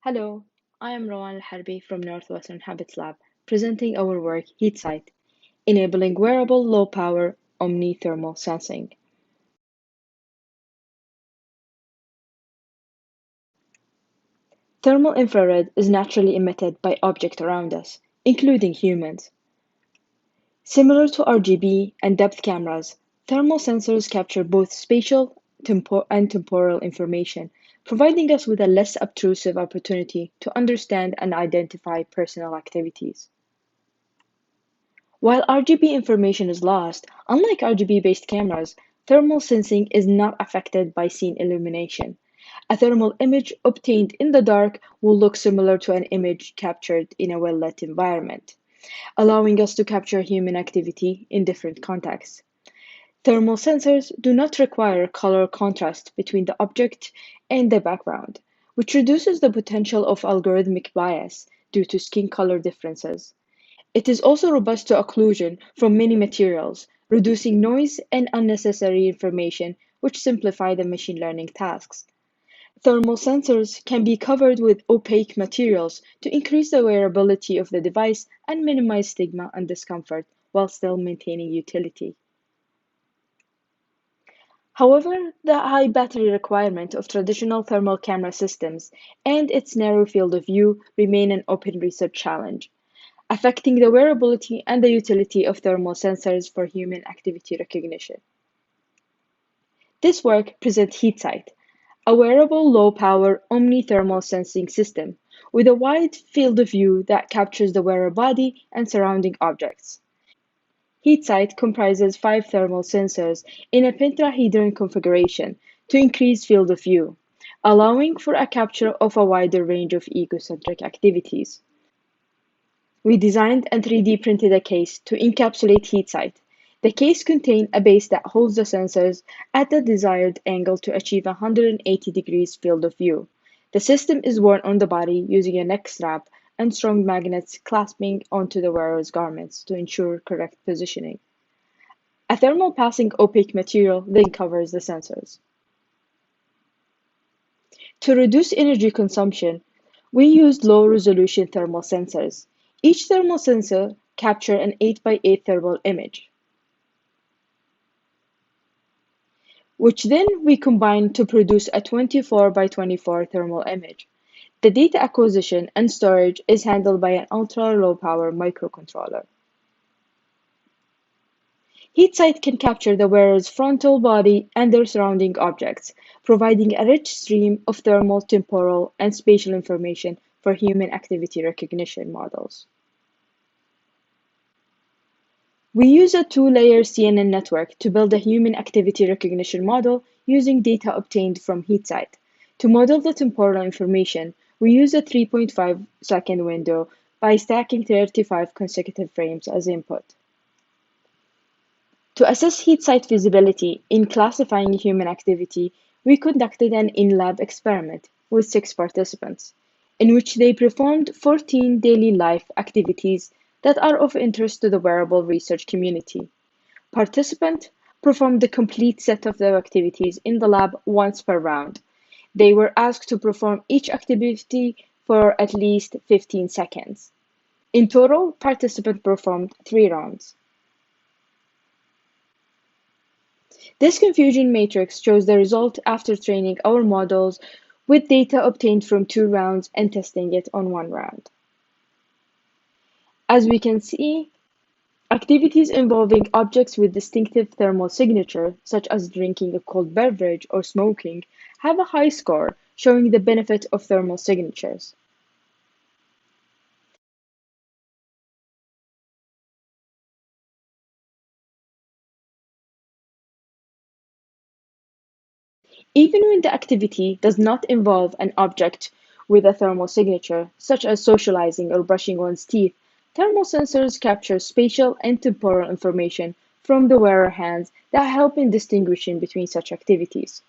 Hello, I am Rawan Alharbi from Northwestern Habits Lab, presenting our work HeatSight, enabling wearable low-power Omni thermal sensing. Thermal infrared is naturally emitted by objects around us, including humans. Similar to RGB and depth cameras, thermal sensors capture both spatial and temporal information, providing us with a less obtrusive opportunity to understand and identify personal activities. While RGB information is lost, unlike RGB-based cameras, thermal sensing is not affected by scene illumination. A thermal image obtained in the dark will look similar to an image captured in a well-lit environment, allowing us to capture human activity in different contexts. Thermal sensors do not require color contrast between the object and the background, which reduces the potential of algorithmic bias due to skin color differences. It is also robust to occlusion from many materials, reducing noise and unnecessary information, which simplify the machine learning tasks. Thermal sensors can be covered with opaque materials to increase the wearability of the device and minimize stigma and discomfort while still maintaining utility. However, the high battery requirement of traditional thermal camera systems and its narrow field of view remain an open research challenge, affecting the wearability and the utility of thermal sensors for human activity recognition. This work presents HeatSight, a wearable low-power omni-thermal sensing system with a wide field of view that captures the wearer body and surrounding objects. HeatSight comprises 5 thermal sensors in a pentahedron configuration to increase field of view, allowing for a capture of a wider range of egocentric activities. We designed and 3D printed a case to encapsulate HeatSight. The case contained a base that holds the sensors at the desired angle to achieve a 180 degrees field of view. The system is worn on the body using a neck strap and strong magnets clasping onto the wearer's garments to ensure correct positioning. A thermal passing opaque material then covers the sensors. To reduce energy consumption, we used low-resolution thermal sensors. Each thermal sensor captured an 8 by 8 thermal image, which then we combined to produce a 24 by 24 thermal image. The data acquisition and storage is handled by an ultra-low power microcontroller. HeatSight can capture the wearer's frontal body and their surrounding objects, providing a rich stream of thermal, temporal, and spatial information for human activity recognition models. We use a two-layer CNN network to build a human activity recognition model using data obtained from HeatSight. To model the temporal information, we use a 3.5-second window by stacking 35 consecutive frames as input. To assess HeatSight feasibility in classifying human activity, we conducted an in-lab experiment with 6 participants, in which they performed 14 daily life activities that are of interest to the wearable research community. Participants performed the complete set of their activities in the lab once per round. They were asked to perform each activity for at least 15 seconds. In total, participants performed 3 rounds. This confusion matrix shows the result after training our models with data obtained from 2 rounds and testing it on 1 round. As we can see, activities involving objects with distinctive thermal signature, such as drinking a cold beverage or smoking, have a high score, showing the benefit of thermal signatures. Even when the activity does not involve an object with a thermal signature, such as socializing or brushing one's teeth, thermal sensors capture spatial and temporal information from the wearer hands that help in distinguishing between such activities.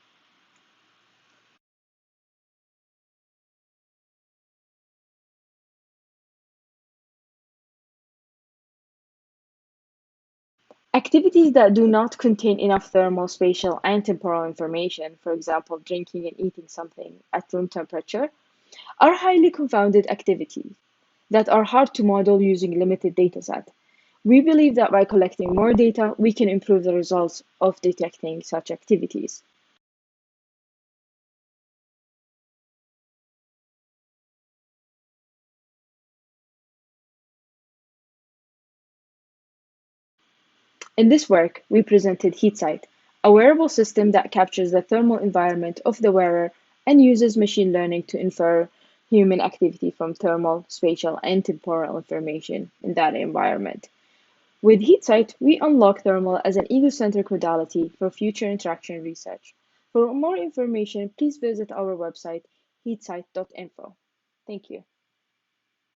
Activities that do not contain enough thermal, spatial, and temporal information, for example, drinking and eating something at room temperature, are highly confounded activities that are hard to model using limited dataset. We believe that by collecting more data, we can improve the results of detecting such activities. In this work, we presented HeatSight, a wearable system that captures the thermal environment of the wearer and uses machine learning to infer human activity from thermal, spatial, and temporal information in that environment. With HeatSight, we unlock thermal as an egocentric modality for future interaction research. For more information, please visit our website, heatsight.info. Thank you.